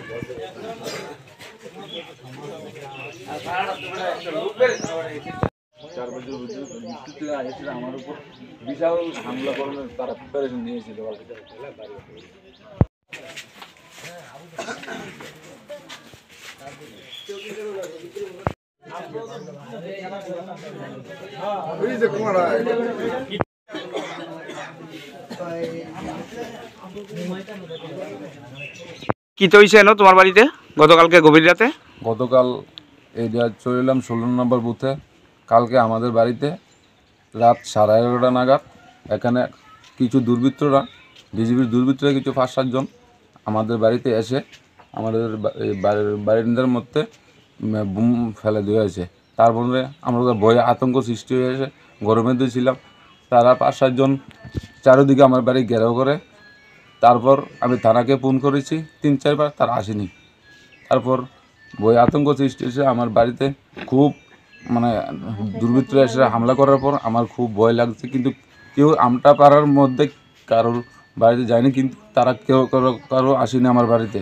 4 বছর ভিত্তিতে এসেছিল আমার উপর বিশাল হামলা করার তারা প্রিপারেশন নিয়েছিল। কি তো হয়েছে এনো তোমার বাড়িতে গতকালকে গভীর রাতে? গতকাল এই চললাম 16 নম্বর বুথে। কালকে আমাদের বাড়িতে রাত 11:30 নাগাদ এখানে কিছু দুর্বৃত্তরা, বিজেপির দুর্বৃত্তরা কিছু 5-7 জন আমাদের বাড়িতে এসে আমাদের বারিন্দার মধ্যে বুম ফেলে দিয়েছে। তারপরে আমরা ভয়ে আতঙ্ক সৃষ্টি হয়েছে, গরমের দিয়ে ছিলাম। তারা 5-7 জন চারিদিকে আমার বাড়ি ঘেরাও করে। তারপর আমি থানাকে ফোন করেছি 3-4 বার, তারা আসেনি। তারপর ভয়ে আতঙ্ক সৃষ্টি হয়েছে আমার বাড়িতে। খুব মানে দুর্বৃত্তরা এসে হামলা করার পর আমার খুব ভয় লাগছে, কিন্তু কেউ আমটা পাড়ার মধ্যে কারোর বাড়িতে যায়নি, কিন্তু তারা কেউ কারো আসেনি আমার বাড়িতে।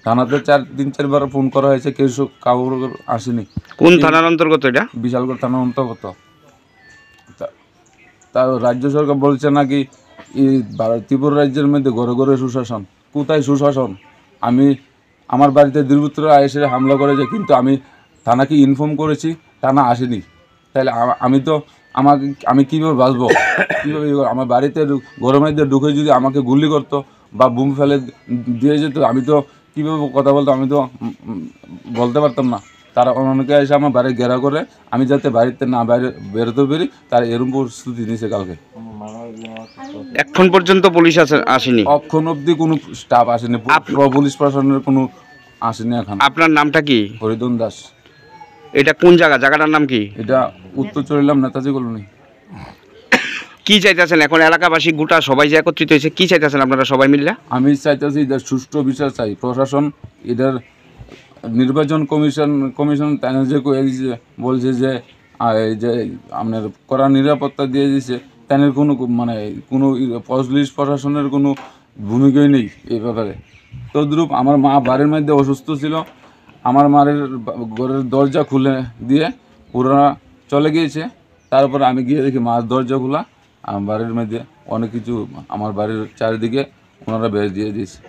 থানাতে 3-4 বার ফোন করা হয়েছে, কেউ কারোর আসেনি। কোন থানার অন্তর্গত এটা? বিশালগড় থানার অন্তর্গত। তা রাজ্য সরকার বলছে নাকি ত্রিপুরা রাজ্যের মধ্যে ঘরে ঘরে সুশাসন। কোথায় সুশাসন? আমার বাড়িতে দুর্বৃত্তরা এসে হামলা করেছে, কিন্তু আমি থানাকে ইনফর্ম করেছি, থানা আসেনি। তাহলে আমি কীভাবে বাঁচবো? কীভাবে আমার বাড়িতে ঘরের মধ্যে ঢুকে যদি আমাকে গুলি করতো বা বুম ফেলে দিয়ে যেত, আমি তো কীভাবে কথা বলতো? আমি তো বলতে পারতাম না। তারা অনেকে এসে আমার বাড়ি ঘেরা করে, আমি যাতে বাড়িতে না বেরোতে পারি, তার এরকম পরিস্থিতি নিয়েছে কালকে। এখন পর্যন্ত পুলিশ আসেনি? এখন অবধি কোনো স্টাফ আসেনি, পুলিশ প্রশাসনের কোনো আসেনি এখন। আপনার নামটা কি? হরিদন দাস। এটা কোন জায়গা? জায়গাটার নাম কি? এটা উত্তর চলিলাম নেতাজি কলোনি। কি চাইতেছেন এখন? এলাকাবাসী গোটা সবাই যে একত্রিত হয়েছে, কি চাইতেছেন আপনারা সবাই মিললে? আমি চাইতেছি এদের সুষ্ঠু বিচার চাই। প্রশাসন এদের নির্বাচন কমিশন যে বলছে যে এই যে আপনার কড়া নিরাপত্তা দিয়ে দিয়েছে, তাদের কোনো পুলিশ প্রশাসনের কোনো ভূমিকাই নেই এই ব্যাপারে। তদ্রূপ আমার মা বাড়ির মধ্যে অসুস্থ ছিল, আমার মায়ের ঘরের দরজা খুলে দিয়ে ওরা চলে গিয়েছে। তারপর আমি গিয়ে দেখি মার দরজা খোলা, আমার বাড়ির মধ্যে অনেক কিছু, আমার বাড়ির চারিদিকে ওনারা বের দিয়ে দিয়েছে।